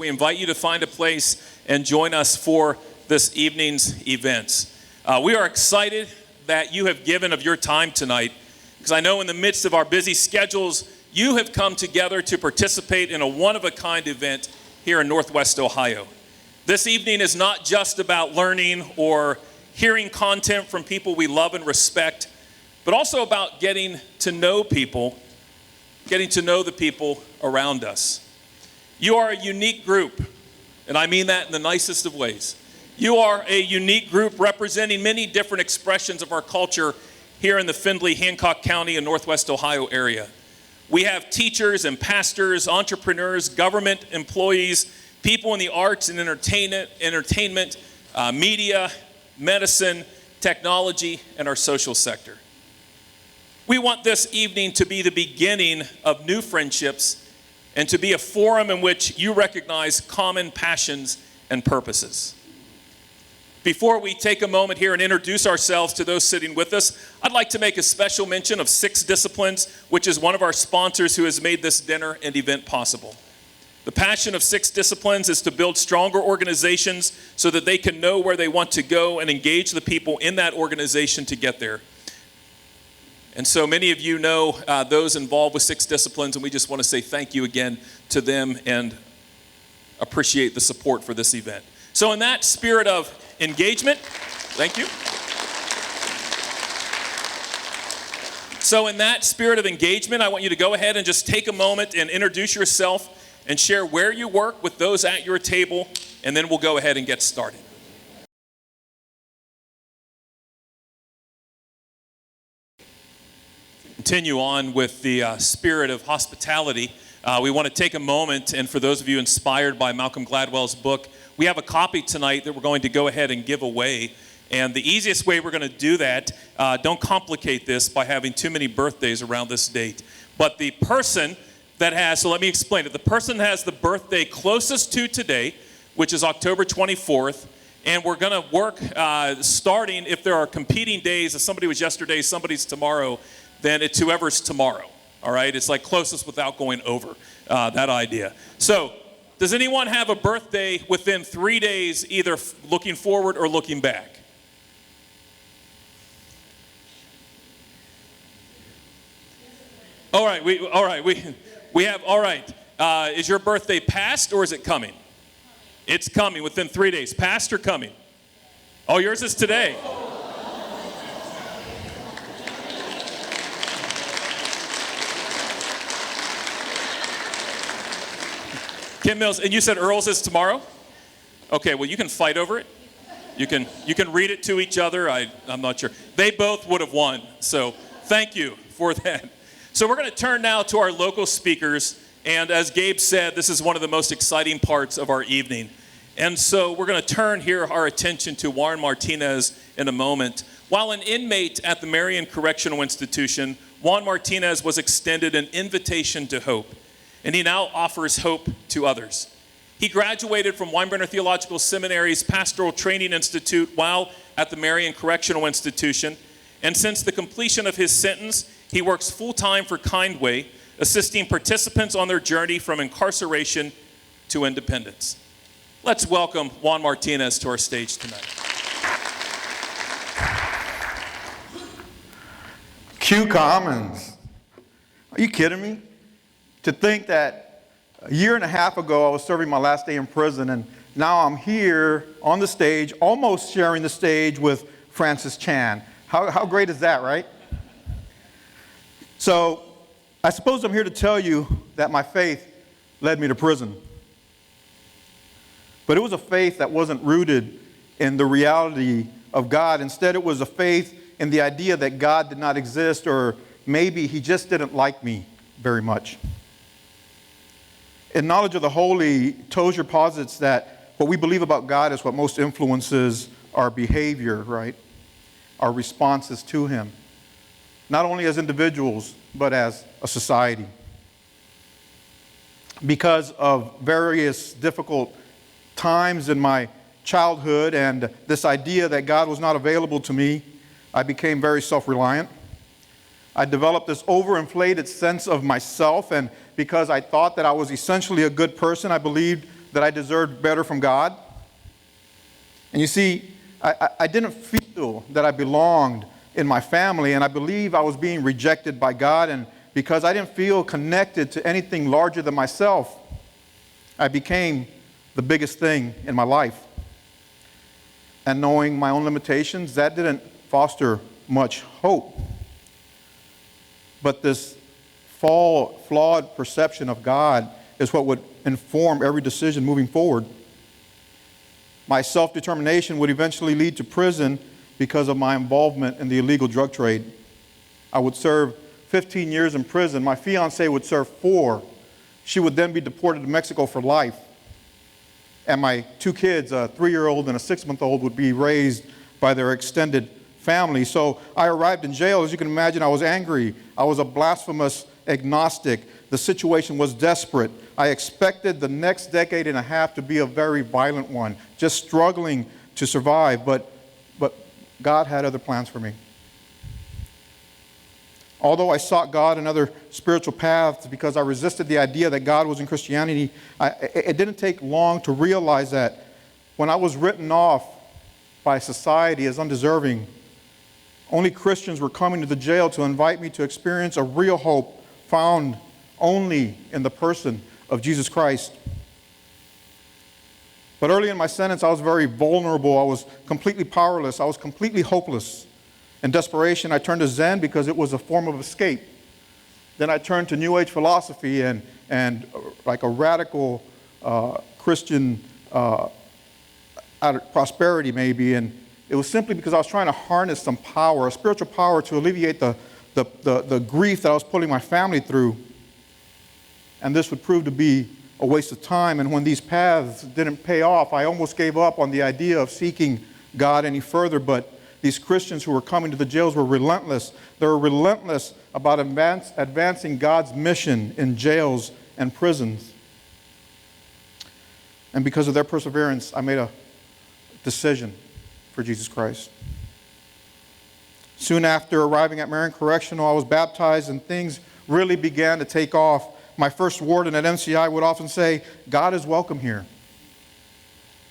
we invite you to find a place and join us for this evening's events. We are excited that you have given of your time tonight, because I know in the midst of our busy schedules, you have come together to participate in a one-of-a-kind event here in Northwest Ohio. This evening is not just about learning or hearing content from people we love and respect, but also about getting to know people, getting to know the people around us. You are a unique group, and I mean that in the nicest of ways. You are a unique group representing many different expressions of our culture here in the Findlay, Hancock County, and Northwest Ohio area. We have teachers and pastors, entrepreneurs, government employees, people in the arts and entertainment, media, medicine, technology, and our social sector. We want this evening to be the beginning of new friendships and to be a forum in which you recognize common passions and purposes. Before we take a moment here and introduce ourselves to those sitting with us, I'd like to make a special mention of 6 Disciplines, which is one of our sponsors who has made this dinner and event possible. The passion of 6 Disciplines is to build stronger organizations so that they can know where they want to go and engage the people in that organization to get there. And so many of you know those involved with 6 Disciplines, and we just want to say thank you again to them and appreciate the support for this event. So in that spirit of engagement, thank you. So in that spirit of engagement, I want you to go ahead and just take a moment and introduce yourself and share where you work with those at your table, and then we'll go ahead and get started. Continue on with the spirit of hospitality. We want to take a moment, and for those of you inspired by Malcolm Gladwell's book, we have a copy tonight that we're going to go ahead and give away. And the easiest way we're going to do that, don't complicate this by having too many birthdays around this date. But the person that has, so let me explain it. The person that has the birthday closest to today, which is October 24th, and we're going to work starting, if there are competing days, if somebody was yesterday, somebody's tomorrow, then it's whoever's tomorrow, all right? It's like closest without going over, that idea. So, does anyone have a birthday within 3 days, either looking forward or looking back? All right, we have, all right. Is your birthday past or is it coming? It's coming within 3 days. Past or coming? Oh, yours is today. Kim Mills, and you said Earl's is tomorrow? Okay, well, you can fight over it. You can read it to each other. I'm not sure. They both would have won, so thank you for that. So we're going to turn now to our local speakers, and as Gabe said, this is one of the most exciting parts of our evening. And so we're going to turn here our attention to Juan Martinez in a moment. While an inmate at the Marion Correctional Institution, Juan Martinez was extended an invitation to hope, and he now offers hope to others. He graduated from Weinbrenner Theological Seminary's Pastoral Training Institute while at the Marion Correctional Institution, and since the completion of his sentence, he works full-time for Kindway, assisting participants on their journey from incarceration to independence. Let's welcome Juan Martinez to our stage tonight. Q Commons. Are you kidding me? To think that a year and a half ago I was serving my last day in prison, and now I'm here on the stage, almost sharing the stage with Francis Chan. How great is that, right? So I suppose I'm here to tell you that my faith led me to prison. But it was a faith that wasn't rooted in the reality of God. Instead, it was a faith in the idea that God did not exist, or maybe he just didn't like me very much. In Knowledge of the Holy, Tozer posits that what we believe about God is what most influences our behavior, right? Our responses to him. Not only as individuals, but as a society. Because of various difficult times in my childhood and this idea that God was not available to me, I became very self-reliant. I developed this overinflated sense of myself, and because I thought that I was essentially a good person, I believed that I deserved better from God. And you see, I didn't feel that I belonged in my family, and I believe I was being rejected by God, and because I didn't feel connected to anything larger than myself, I became the biggest thing in my life. And knowing my own limitations, that didn't foster much hope. But this flawed perception of God is what would inform every decision moving forward. My self-determination would eventually lead to prison because of my involvement in the illegal drug trade. I would serve 15 years in prison. My fiancée would serve 4. She would then be deported to Mexico for life. And my 2 kids, a 3-year-old and a 6-month-old, would be raised by their extended family. So I arrived in jail. As you can imagine, I was angry. I was a blasphemous agnostic. The situation was desperate. I expected the next decade and a half to be a very violent one, just struggling to survive. But God had other plans for me. Although I sought God and other spiritual paths because I resisted the idea that God was in Christianity, it didn't take long to realize that when I was written off by society as undeserving, only Christians were coming to the jail to invite me to experience a real hope found only in the person of Jesus Christ. But early in my sentence, I was very vulnerable. I was completely powerless. I was completely hopeless. In desperation, I turned to Zen because it was a form of escape. Then I turned to New Age philosophy and like a radical Christian prosperity maybe. And it was simply because I was trying to harness some power, a spiritual power, to alleviate the grief that I was putting my family through. And this would prove to be a waste of time. And when these paths didn't pay off, I almost gave up on the idea of seeking God any further. But these Christians who were coming to the jails were relentless. They were relentless about advancing God's mission in jails and prisons. And because of their perseverance, I made a decision for Jesus Christ. Soon after arriving at Marion Correctional, I was baptized and things really began to take off. My first warden at MCI would often say, "God is welcome here."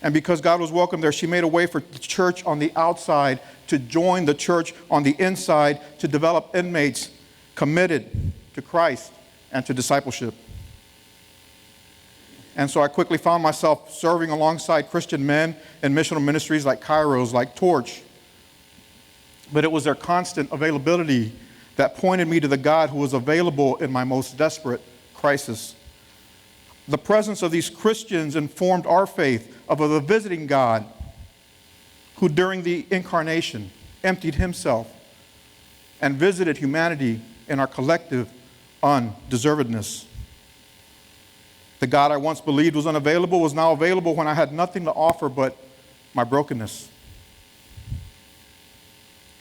And because God was welcome there, she made a way for the church on the outside to join the church on the inside to develop inmates committed to Christ and to discipleship. And so I quickly found myself serving alongside Christian men in missional ministries like Kairos, like Torch. But it was their constant availability that pointed me to the God who was available in my most desperate crisis. The presence of these Christians informed our faith of a visiting God who during the incarnation emptied himself and visited humanity in our collective undeservedness. The God I once believed was unavailable was now available when I had nothing to offer but my brokenness.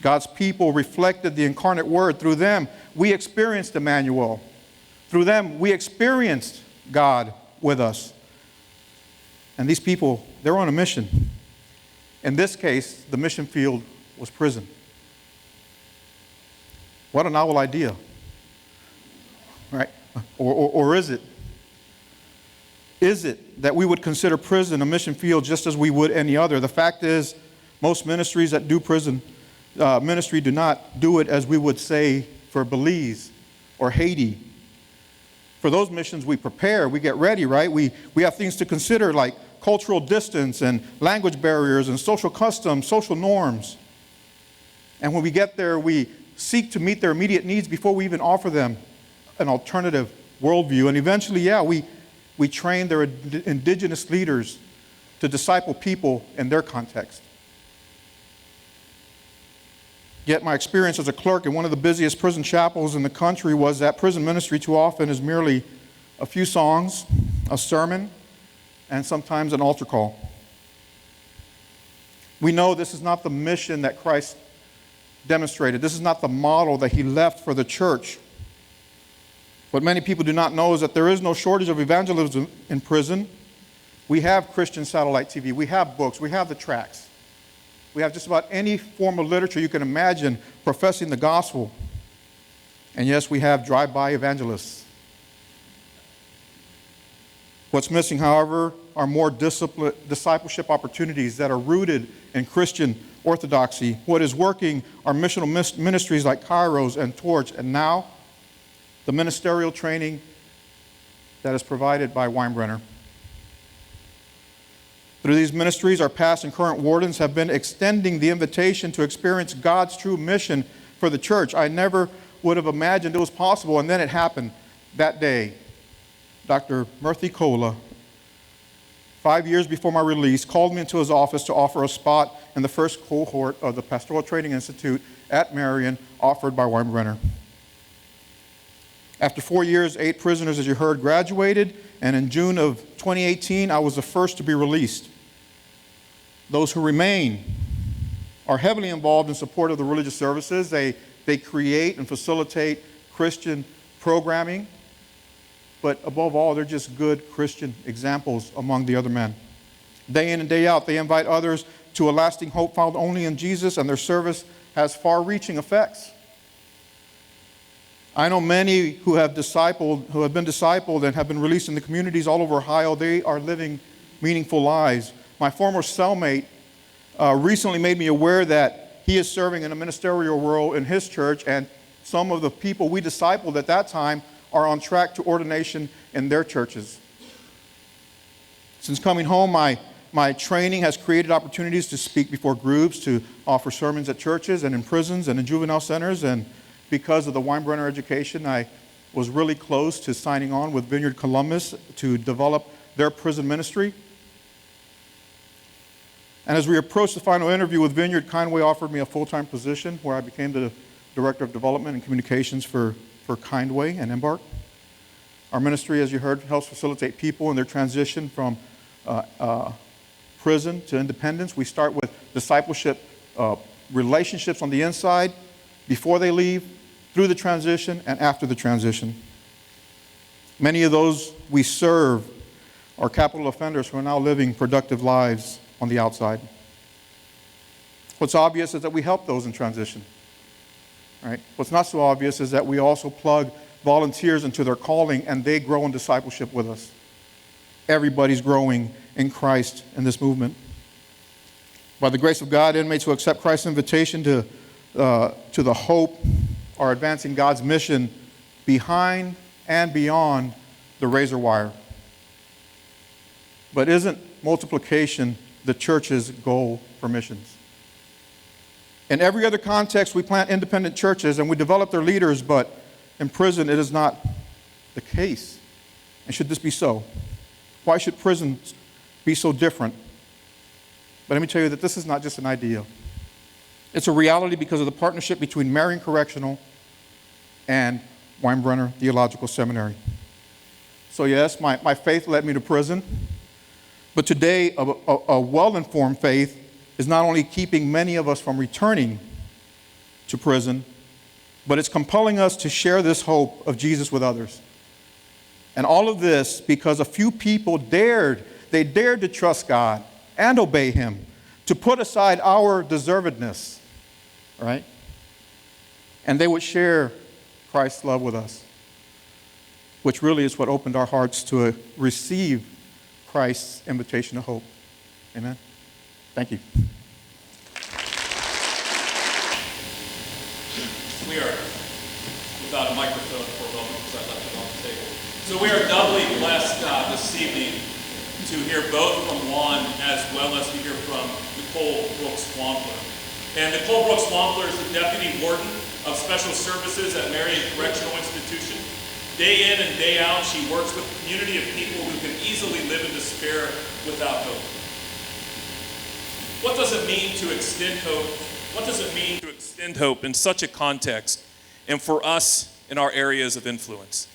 God's people reflected the incarnate word. Through them, we experienced Emmanuel. Through them, we experienced God with us. And these people, they're on a mission. In this case, the mission field was prison. What a novel idea, right? Or is it? Is it that we would consider prison a mission field just as we would any other? The fact is, most ministries that do prison ministry do not do it as we would say for Belize or Haiti. For those missions, we prepare, we get ready, right? We have things to consider like cultural distance and language barriers and social customs, social norms. And when we get there, we seek to meet their immediate needs before we even offer them an alternative worldview. And eventually, we train their indigenous leaders to disciple people in their context. Yet my experience as a clerk in one of the busiest prison chapels in the country was that prison ministry too often is merely a few songs, a sermon, and sometimes an altar call. We know this is not the mission that Christ demonstrated. This is not the model that he left for the church. What many people do not know is that there is no shortage of evangelism in prison. We have Christian satellite TV. We have books. We have the tracts. We have just about any form of literature you can imagine professing the gospel. And yes, we have drive-by evangelists. What's missing, however, are more discipleship opportunities that are rooted in Christian orthodoxy. What is working are missional ministries like Kairos and Torch, and now the ministerial training that is provided by Weinbrenner. Through these ministries, our past and current wardens have been extending the invitation to experience God's true mission for the church. I never would have imagined it was possible, and then it happened that day. Dr. Murthy Kola, 5 years before my release, called me into his office to offer a spot in the first cohort of the Pastoral Training Institute at Marion, offered by Weinbrenner. After 4 years, 8 prisoners, as you heard, graduated, and in June of 2018, I was the first to be released. Those who remain are heavily involved in support of the religious services. They create and facilitate Christian programming, but above all, they're just good Christian examples among the other men. Day in and day out, they invite others to a lasting hope found only in Jesus, and their service has far-reaching effects. I know many who have been discipled and have been released in the communities all over Ohio. They are living meaningful lives. My former cellmate recently made me aware that he is serving in a ministerial role in his church, and some of the people we discipled at that time are on track to ordination in their churches. Since coming home, my training has created opportunities to speak before groups, to offer sermons at churches and in prisons and in juvenile centers, and because of the Weinbrenner education, I was really close to signing on with Vineyard Columbus to develop their prison ministry. And as we approached the final interview with Vineyard, Kindway offered me a full-time position where I became the Director of Development and Communications for Kindway and Embark. Our ministry, as you heard, helps facilitate people in their transition from prison to independence. We start with discipleship relationships on the inside before they leave, through the transition, and after the transition. Many of those we serve are capital offenders who are now living productive lives on the outside. What's obvious is that we help those in transition. Right? What's not so obvious is that we also plug volunteers into their calling, and they grow in discipleship with us. Everybody's growing in Christ in this movement. By the grace of God, inmates who accept Christ's invitation to the hope are advancing God's mission behind and beyond the razor wire. But isn't multiplication the church's goal for missions? In every other context, we plant independent churches and we develop their leaders, but in prison it is not the case. And should this be so? Why should prisons be so different? But let me tell you that this is not just an idea. It's a reality because of the partnership between Marion Correctional and Weinbrenner Theological Seminary. So yes, my faith led me to prison, but today a well-informed faith is not only keeping many of us from returning to prison, but it's compelling us to share this hope of Jesus with others. And all of this because a few people dared to trust God and obey Him, to put aside our deservedness, right? And they would share Christ's love with us, which really is what opened our hearts to receive Christ's invitation to hope. Amen. Thank you. We are without a microphone for a moment because I left it on the table. So we are doubly blessed this evening to hear both from Juan as well as to hear from Nicole Brooks Wampler. And Nicole Brooks Wampler is the Deputy Warden of Special Services at Marion Correctional Institution. Day in and day out, she works with a community of people who can easily live in despair without hope. What does it mean to extend hope? What does it mean to extend hope in such a context and for us in our areas of influence?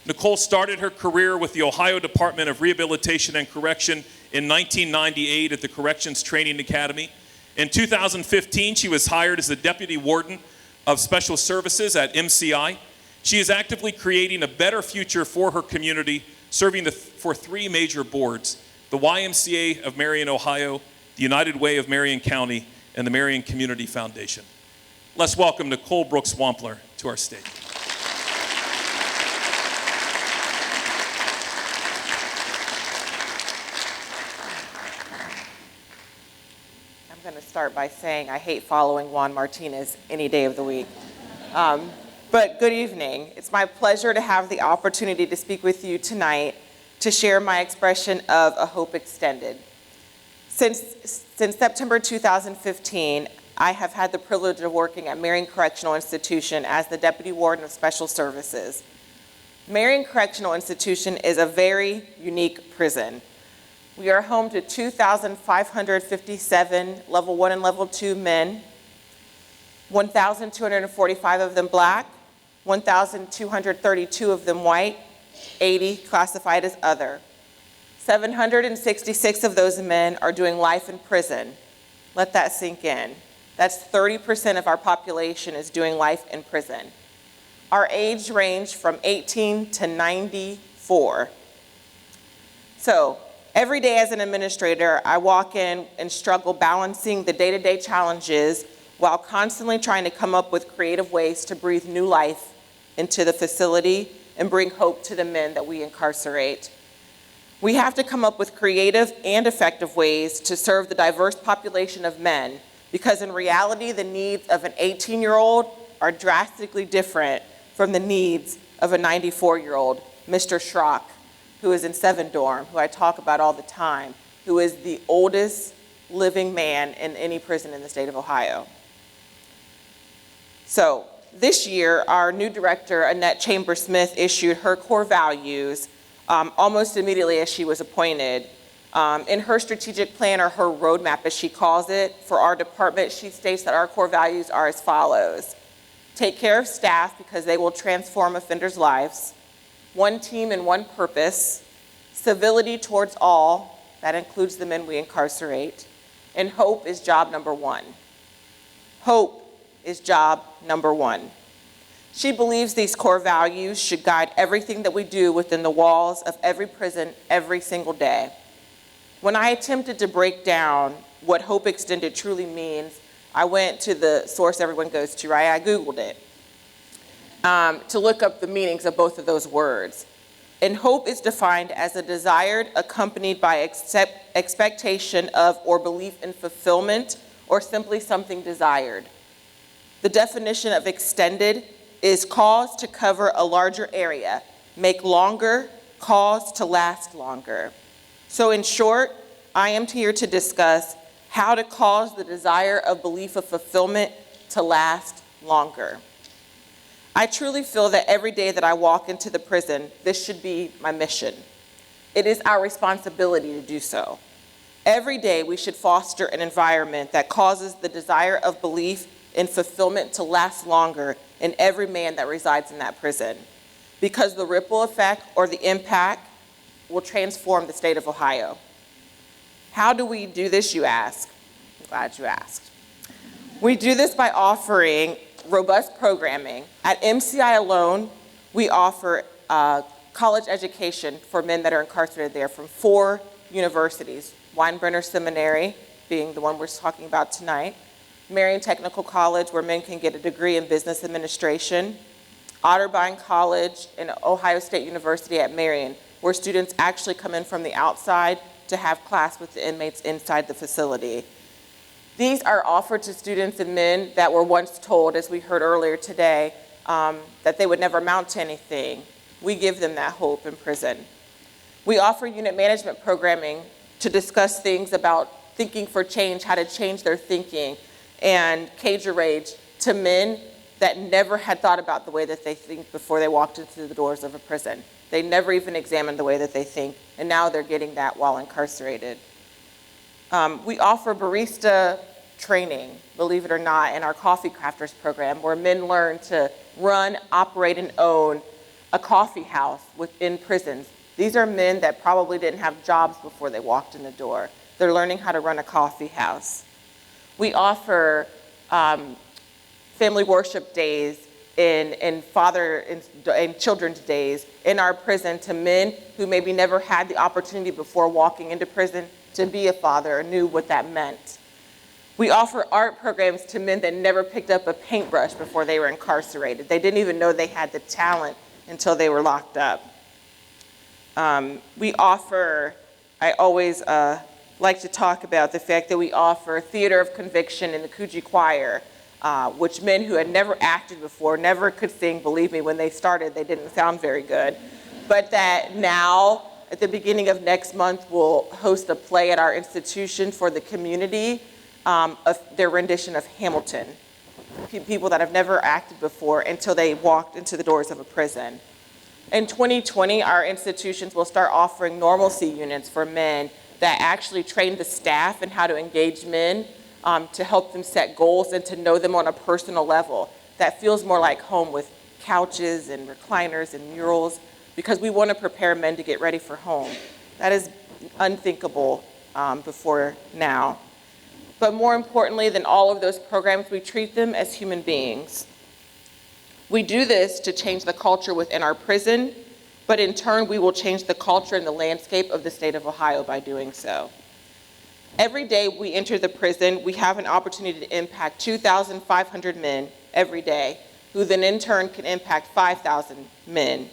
Nicole started her career with the Ohio Department of Rehabilitation and Correction in 1998 at the Corrections Training Academy. In 2015, she was hired as the Deputy Warden of Special Services at MCI. She is actively creating a better future for her community, serving for 3 major boards: the YMCA of Marion, Ohio, the United Way of Marion County, and the Marion Community Foundation. Let's welcome Nicole Brooks Wampler to our stage. start by saying I hate following Juan Martinez any day of the week. But good evening. It's my pleasure to have the opportunity to speak with you tonight to share my expression of a hope extended. Since September 2015, I have had the privilege of working at Marion Correctional Institution as the Deputy Warden of Special Services. Marion Correctional Institution is a very unique prison. We are home to 2,557 level 1 and level 2 men, 1,245 of them black, 1,232 of them white, 80 classified as other. 766 of those men are doing life in prison. Let that sink in. That's 30% of our population is doing life in prison. Our age range from 18 to 94. So every day as an administrator, I walk in and struggle balancing the day-to-day challenges while constantly trying to come up with creative ways to breathe new life into the facility and bring hope to the men that we incarcerate. We have to come up with creative and effective ways to serve the diverse population of men, because in reality, the needs of an 18-year-old are drastically different from the needs of a 94-year-old, Mr. Schrock, who is in 7 dorm, who I talk about all the time, who is the oldest living man in any prison in the state of Ohio. So this year, our new director, Annette Chambers-Smith, issued her core values almost immediately as she was appointed. In her strategic plan, or her roadmap as she calls it, for our department, she states that our core values are as follows. Take care of staff because they will transform offenders' lives. One team and one purpose. Civility towards all, that includes the men we incarcerate. And hope is job number 1. Hope is job number 1. She believes these core values should guide everything that we do within the walls of every prison every single day. When I attempted to break down what hope extended truly means, I went to the source everyone goes to, right? I Googled it to look up the meanings of both of those words. And hope is defined as a desired accompanied by expectation of or belief in fulfillment, or simply something desired. The definition of extended is cause to cover a larger area, make longer, cause to last longer. So in short, I am here to discuss how to cause the desire of belief of fulfillment to last longer. I truly feel that every day that I walk into the prison, this should be my mission. It is our responsibility to do so. Every day we should foster an environment that causes the desire of belief in fulfillment to last longer in every man that resides in that prison, because the ripple effect or the impact will transform the state of Ohio. How do we do this, you ask? I'm glad you asked. We do this by offering robust programming. At MCI alone, we offer college education for men that are incarcerated there from 4 universities. Weinbrenner Seminary being the one we're talking about tonight. Marion Technical College, where men can get a degree in business administration. Otterbein College and Ohio State University at Marion, where students actually come in from the outside to have class with the inmates inside the facility. These are offered to students and men that were once told, as we heard earlier today, that they would never amount to anything. We give them that hope in prison. We offer unit management programming to discuss things about thinking for change, how to change their thinking, and cage your rage to men that never had thought about the way that they think before they walked into the doors of a prison. They never even examined the way that they think, and now they're getting that while incarcerated. We offer barista training, believe it or not, in our Coffee Crafters program, where men learn to run, operate, and own a coffee house within prisons. These are men that probably didn't have jobs before they walked in the door. They're learning how to run a coffee house. We offer family worship days and father and children's days in our prison to men who maybe never had the opportunity before walking into prison to be a father or knew what that meant. We offer art programs to men that never picked up a paintbrush before they were incarcerated. They didn't even know they had the talent until they were locked up. We offer, I always like to talk about the fact that we offer theater of conviction in the Coogee Choir, which men who had never acted before, never could sing. Believe me, when they started, they didn't sound very good. But that now, at the beginning of next month, we'll host a play at our institution for the community of their rendition of Hamilton. People that have never acted before until they walked into the doors of a prison. In 2020, our institutions will start offering normalcy units for men that actually train the staff in how to engage men, to help them set goals and to know them on a personal level. That feels more like home, with couches and recliners and murals, because we want to prepare men to get ready for home. That is unthinkable before now. But more importantly than all of those programs, we treat them as human beings. We do this to change the culture within our prison, but in turn, we will change the culture and the landscape of the state of Ohio by doing so. Every day we enter the prison, we have an opportunity to impact 2,500 men every day, who then in turn can impact 5,000 men,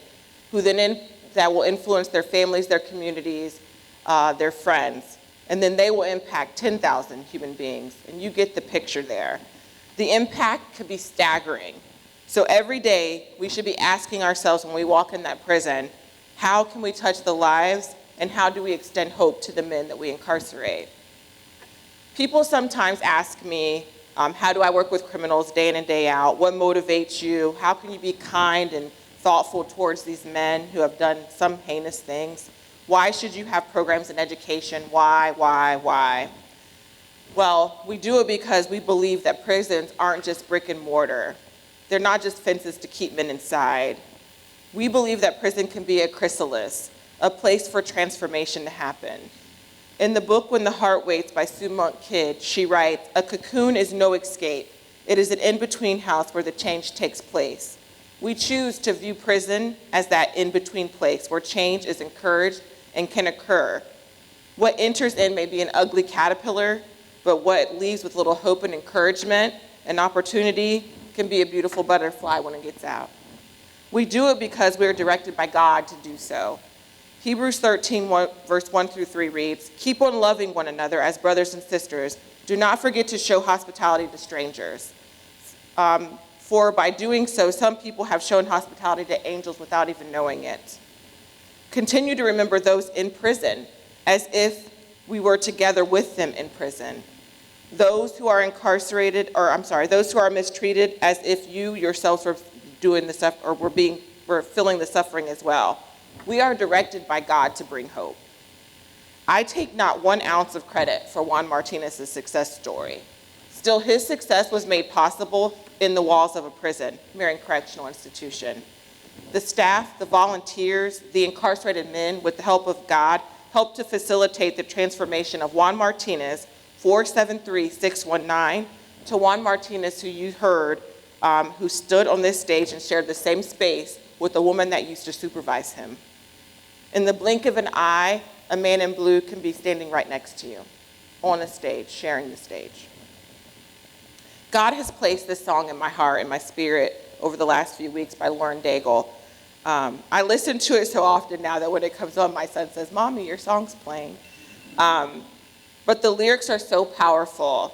who then that will influence their families, their communities, their friends. And then they will impact 10,000 human beings, and you get the picture there. The impact could be staggering. So every day, we should be asking ourselves when we walk in that prison, how can we touch the lives, and how do we extend hope to the men that we incarcerate? People sometimes ask me, how do I work with criminals day in and day out? What motivates you? How can you be kind and thoughtful towards these men who have done some heinous things? Why should you have programs in education? Why? Well, we do it because we believe that prisons aren't just brick and mortar. They're not just fences to keep men inside. We believe that prison can be a chrysalis, a place for transformation to happen. In the book When the Heart Waits by Sue Monk Kidd, she writes, "A cocoon is no escape. It is an in-between house where the change takes place." We choose to view prison as that in-between place where change is encouraged and can occur. What enters in may be an ugly caterpillar, but what leaves with little hope and encouragement and opportunity can be a beautiful butterfly when it gets out. We do it because we are directed by God to do so. Hebrews 13, verse 1 through 3 reads, "Keep on loving one another as brothers and sisters. Do not forget to show hospitality to strangers. For by doing so, some people have shown hospitality to angels without even knowing it. Continue to remember those in prison as if we were together with them in prison. Those who are those who are mistreated as if you yourselves were doing the stuff or were feeling the suffering as well. We are directed by God to bring hope. I take not 1 ounce of credit for Juan Martinez's success story. Still, his success was made possible in the walls of a prison, Marion Correctional Institution. The staff, the volunteers, the incarcerated men, with the help of God, helped to facilitate the transformation of Juan Martinez, 473-619, to Juan Martinez, who you heard, who stood on this stage and shared the same space with a woman that used to supervise him. In the blink of an eye, a man in blue can be standing right next to you on a stage, sharing the stage. God has placed this song in my heart and my spirit over the last few weeks by Lauren Daigle. I listen to it so often now that when it comes on, my son says, "Mommy, your song's playing." But the lyrics are so powerful.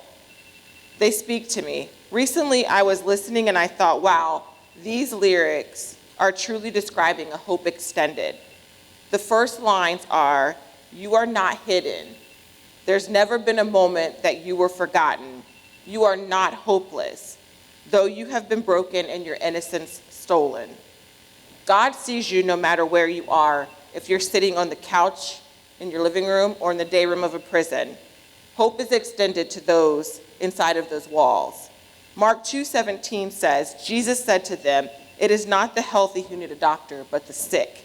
They speak to me. Recently, I was listening and I thought, wow, these lyrics are truly describing a hope extended. The first lines are, "You are not hidden. There's never been a moment that you were forgotten. You are not hopeless, though you have been broken and your innocence stolen. God sees you no matter where you are, if you're sitting on the couch in your living room or in the day room of a prison. Hope is extended to those inside of those walls." Mark 2:17 says, Jesus said to them, "It is not the healthy who need a doctor, but the sick.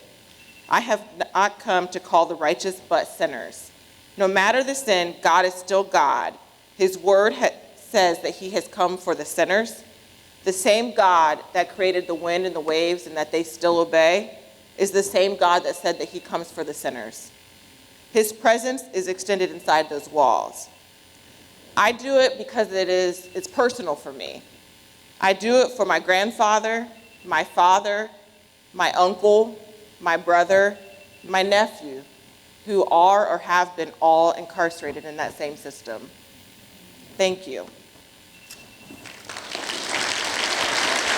I have not come to call the righteous, but sinners." No matter the sin, God is still God. His word says that he has come for the sinners. The same God that created the wind and the waves and that they still obey is the same God that said that he comes for the sinners. His presence is extended inside those walls. I do it because it's personal for me. I do it for my grandfather, my father, my uncle, my brother, my nephew, who are or have been all incarcerated in that same system. Thank you.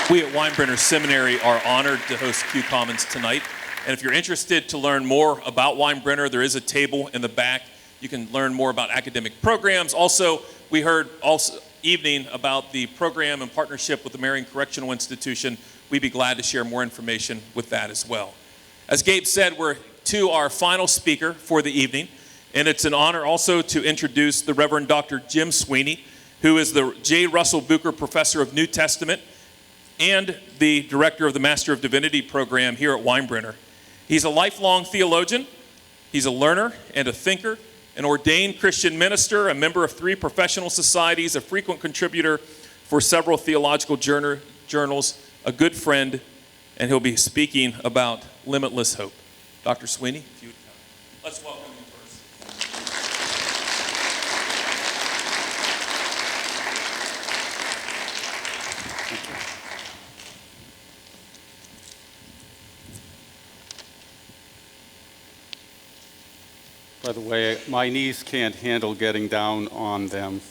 We at Weinbrenner Seminary are honored to host Q Commons tonight. And if you're interested to learn more about Weinbrenner, there is a table in the back. You can learn more about academic programs. Also, we heard also evening about the program in partnership with the Marion Correctional Institution. We'd be glad to share more information with that as well. As Gabe said, we're to our final speaker for the evening, and it's an honor also to introduce the Reverend Dr. Jim Sweeney, who is the J. Russell Bucher Professor of New Testament and the Director of the Master of Divinity program here at Weinbrenner. He's a lifelong theologian, he's a learner and a thinker, an ordained Christian minister, a member of 3 professional societies, a frequent contributor for several theological journals, a good friend, and he'll be speaking about limitless hope. Dr. Sweeney, if you would come. Let's welcome him first. By the way, my knees can't handle getting down on them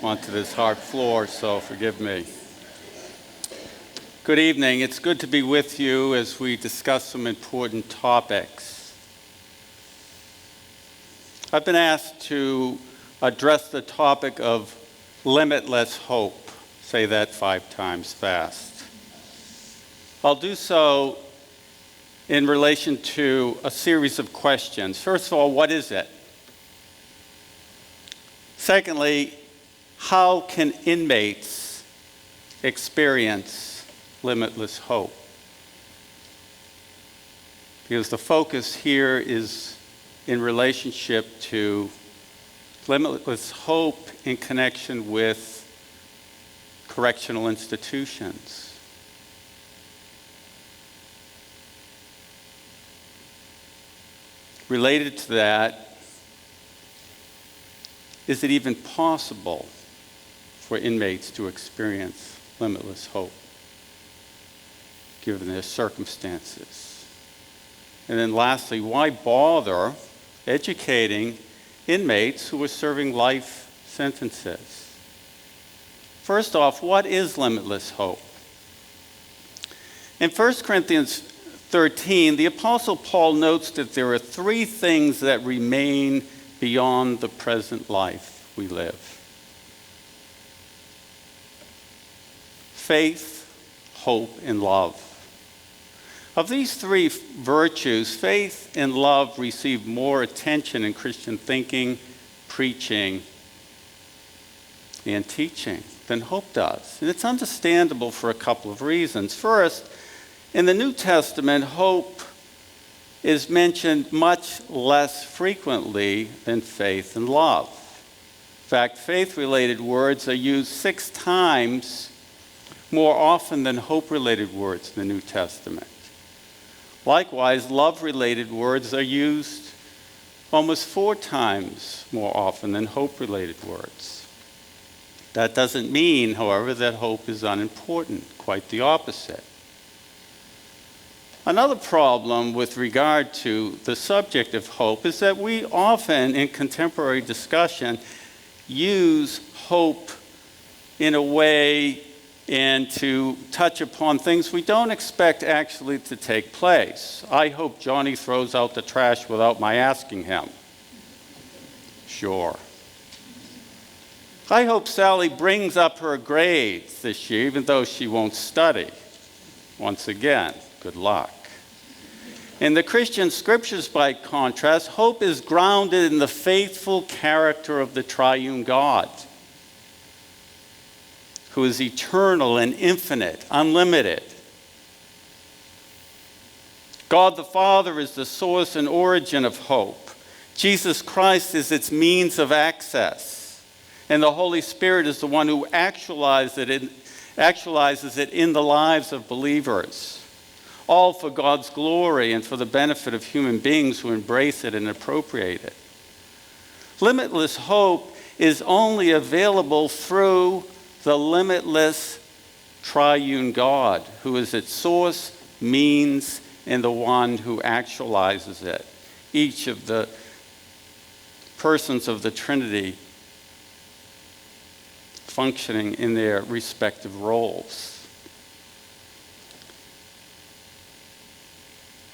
onto this hard floor, so forgive me. Good evening. It's good to be with you as we discuss some important topics. I've been asked to address the topic of limitless hope. Say that 5 times fast. I'll do so in relation to a series of questions. First of all, what is it? Secondly, how can inmates experience limitless hope? Because the focus here is in relationship to limitless hope in connection with correctional institutions. Related to that, is it even possible for inmates to experience limitless hope, given their circumstances? And then lastly, why bother educating inmates who are serving life sentences? First off, what is limitless hope? In 1 Corinthians 13, the Apostle Paul notes that there are 3 things that remain beyond the present life we live: faith, hope, and love. Of these 3 virtues, faith and love receive more attention in Christian thinking, preaching, and teaching than hope does. And it's understandable for a couple of reasons. First, in the New Testament, hope is mentioned much less frequently than faith and love. In fact, faith-related words are used 6 times more often than hope-related words in the New Testament. Likewise, love-related words are used almost 4 times more often than hope-related words. That doesn't mean, however, that hope is unimportant. Quite the opposite. Another problem with regard to the subject of hope is that we often, in contemporary discussion, use hope in a way and to touch upon things we don't expect actually to take place. I hope Johnny throws out the trash without my asking him. Sure. I hope Sally brings up her grades this year, even though she won't study. Once again, good luck. In the Christian scriptures, by contrast, hope is grounded in the faithful character of the triune God, who is eternal and infinite, unlimited. God the Father is the source and origin of hope. Jesus Christ is its means of access. And the Holy Spirit is the one who actualizes it in the lives of believers. All for God's glory and for the benefit of human beings who embrace it and appropriate it. Limitless hope is only available through the limitless triune God, who is its source, means, and the one who actualizes it each of the persons of the Trinity functioning in their respective roles.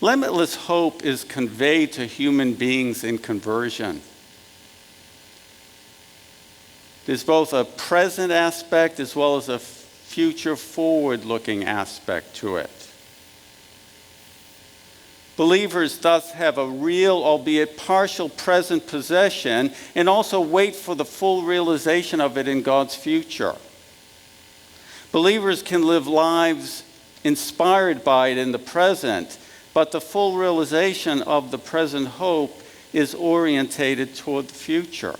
Limitless hope is conveyed to human beings in conversion. There's both a present aspect as well as a future forward-looking aspect to it. Believers thus have a real, albeit partial, present possession and also wait for the full realization of it in God's future. Believers can live lives inspired by it in the present, but the full realization of the present hope is orientated toward the future,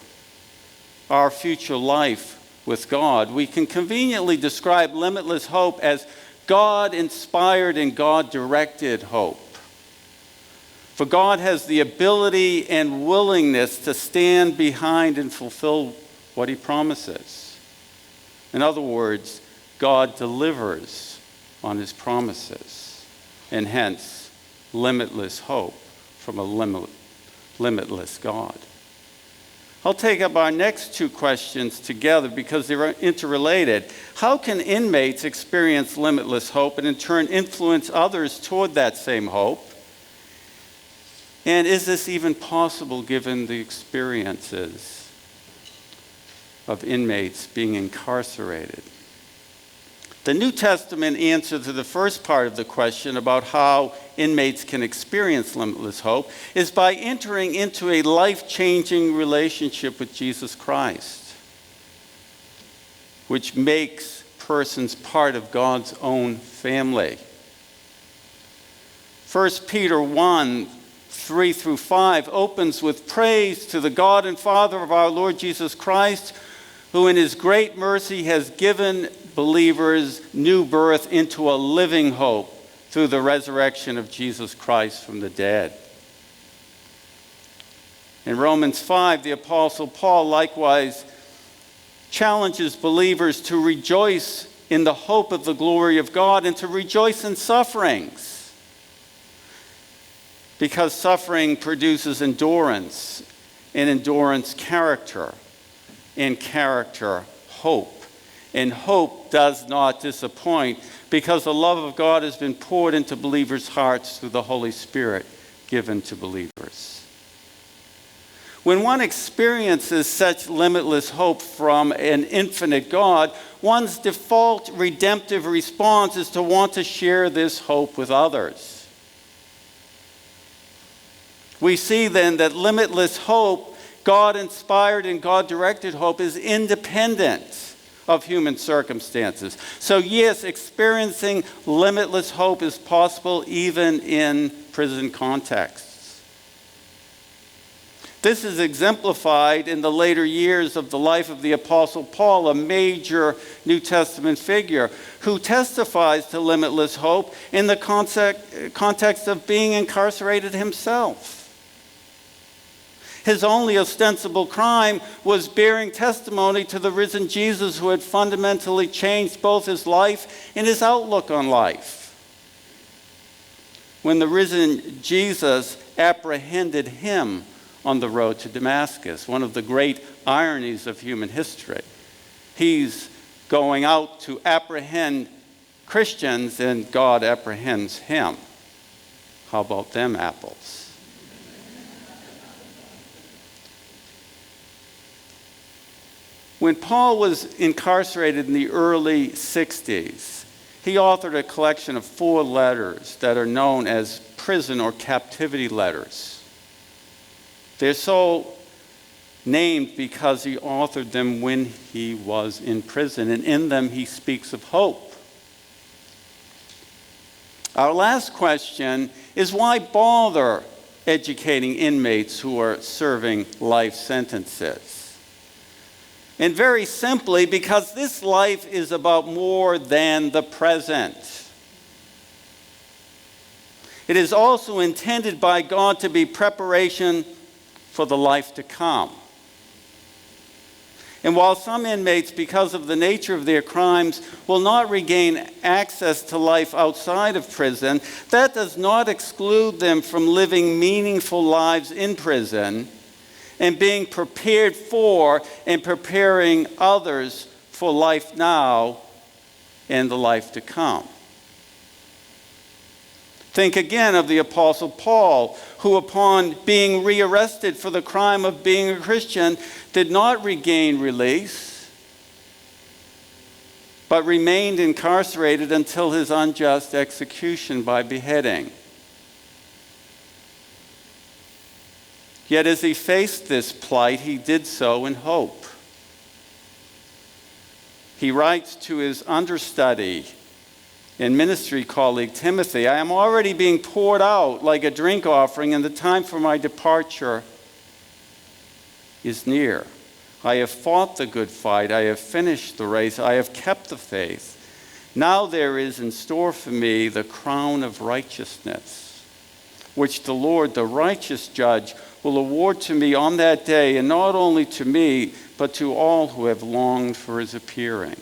our future life with God. We can conveniently describe limitless hope as God-inspired and God-directed hope. For God has the ability and willingness to stand behind and fulfill what he promises. In other words, God delivers on his promises, and hence, limitless hope from a limitless God. I'll take up our next two questions together because they're interrelated. How can inmates experience limitless hope and in turn influence others toward that same hope? And is this even possible given the experiences of inmates being incarcerated? The New Testament answer to the first part of the question about how inmates can experience limitless hope is by entering into a life-changing relationship with Jesus Christ, which makes persons part of God's own family. 1 Peter 1, 3 through 5 opens with praise to the God and Father of our Lord Jesus Christ, who in his great mercy has given believers new birth into a living hope through the resurrection of Jesus Christ from the dead. In Romans 5, the Apostle Paul likewise challenges believers to rejoice in the hope of the glory of God and to rejoice in sufferings, because suffering produces endurance, and endurance character, and character hope. And hope does not disappoint because the love of God has been poured into believers' hearts through the Holy Spirit given to believers. When one experiences such limitless hope from an infinite God, one's default redemptive response is to want to share this hope with others. We see then that limitless hope, God-inspired and God-directed hope, is independent of human circumstances. So yes, experiencing limitless hope is possible even in prison contexts. This is exemplified in the later years of the life of the Apostle Paul, a major New Testament figure, who testifies to limitless hope in the context of being incarcerated himself. His only ostensible crime was bearing testimony to the risen Jesus, who had fundamentally changed both his life and his outlook on life. When the risen Jesus apprehended him on the road to Damascus, one of the great ironies of human history, he's going out to apprehend Christians and God apprehends him. How about them apples? When Paul was incarcerated in the early 60s, he authored a collection of 4 letters that are known as prison or captivity letters. They're so named because he authored them when he was in prison, and in them he speaks of hope. Our last question is, why bother educating inmates who are serving life sentences? And very simply, because this life is about more than the present. It is also intended by God to be preparation for the life to come. And while some inmates, because of the nature of their crimes, will not regain access to life outside of prison, that does not exclude them from living meaningful lives in prison and being prepared for and preparing others for life now and the life to come. Think again of the Apostle Paul, who upon being rearrested for the crime of being a Christian, did not regain release, but remained incarcerated until his unjust execution by beheading. Yet as he faced this plight, he did so in hope. He writes to his understudy and ministry colleague Timothy, "I am already being poured out like a drink offering, and the time for my departure is near. I have fought the good fight. I have finished the race. I have kept the faith. Now there is in store for me the crown of righteousness, which the Lord, the righteous judge, will award to me on that day, and not only to me, but to all who have longed for his appearing."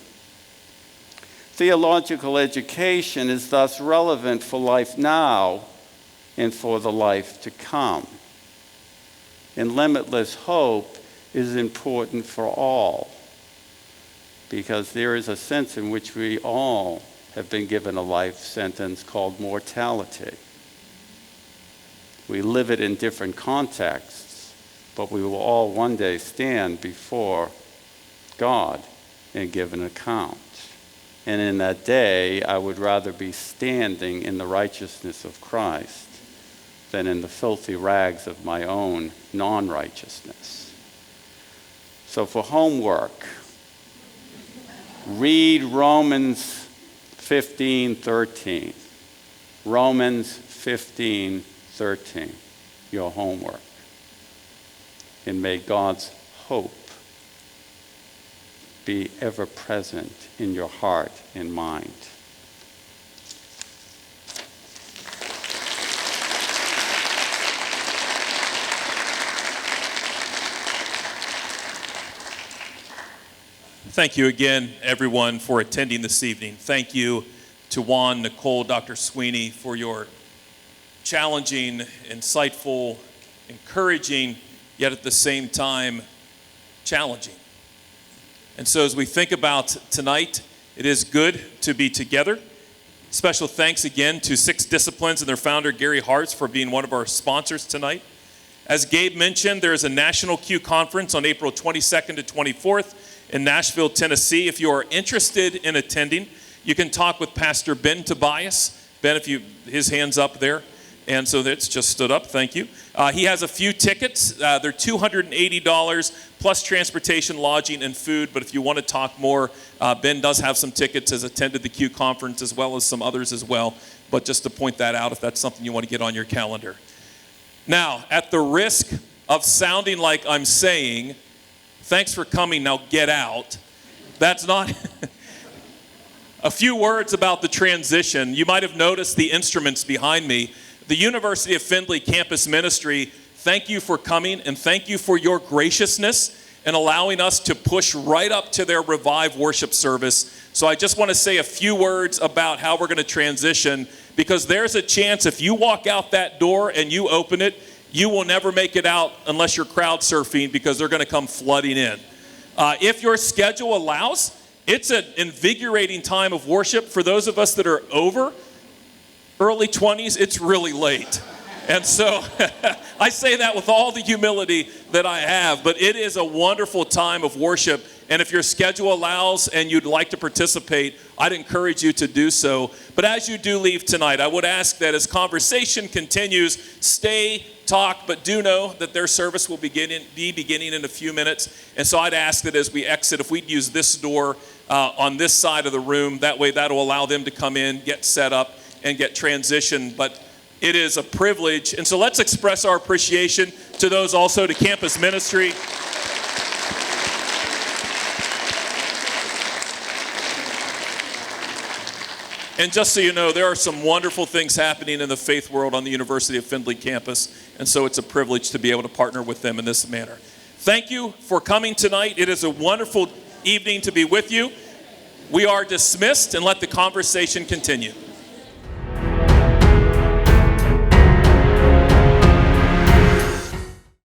Theological education is thus relevant for life now and for the life to come. And limitless hope is important for all, because there is a sense in which we all have been given a life sentence called mortality. We live it in different contexts, but we will all one day stand before God and give an account. And in that day, I would rather be standing in the righteousness of Christ than in the filthy rags of my own non-righteousness. So for homework, read Romans 15:13. Romans 15:13, your homework. And may God's hope be ever present in your heart and mind. Thank you again, everyone, for attending this evening. Thank you to Juan, Nicole, Dr. Sweeney for your challenging, insightful, encouraging, yet at the same time challenging. And so as we think about tonight, it is good to be together. Special thanks again to Six Disciplines and their founder, Gary Hartz, for being one of our sponsors tonight. As Gabe mentioned, there is a National Q Conference on April 22nd to 24th in Nashville, Tennessee. If you are interested in attending, you can talk with Pastor Ben Tobias. Ben, his hand's up there. And so that's just stood up, thank you. He has a few tickets. They're $280 plus transportation, lodging, and food. But if you want to talk more, Ben does have some tickets, has attended the Q Conference as well as some others as well. But just to point that out, if that's something you want to get on your calendar. Now, at the risk of sounding like I'm saying, thanks for coming, now get out. That's not... A few words about the transition. You might have noticed the instruments behind me. The University of Findlay Campus Ministry, thank you for coming and thank you for your graciousness in allowing us to push right up to their Revive worship service. So I just want to say a few words about how we're going to transition, because there's a chance if you walk out that door and you open it, you will never make it out unless you're crowd surfing, because they're going to come flooding in. If your schedule allows, it's an invigorating time of worship. For those of us that are over early 20s, it's really late. And so I say that with all the humility that I have, but it is a wonderful time of worship. And if your schedule allows and you'd like to participate, I'd encourage you to do so. But as you do leave tonight, I would ask that as conversation continues, stay, talk, but do know that their service will be beginning in a few minutes. And so I'd ask that as we exit, if we'd use this door on this side of the room, that way that'll allow them to come in, get set up, and get transitioned. But it is a privilege. And so let's express our appreciation to those also to campus ministry. And just so you know, there are some wonderful things happening in the faith world on the University of Findlay campus. And so it's a privilege to be able to partner with them in this manner. Thank you for coming tonight. It is a wonderful evening to be with you. We are dismissed, and let the conversation continue.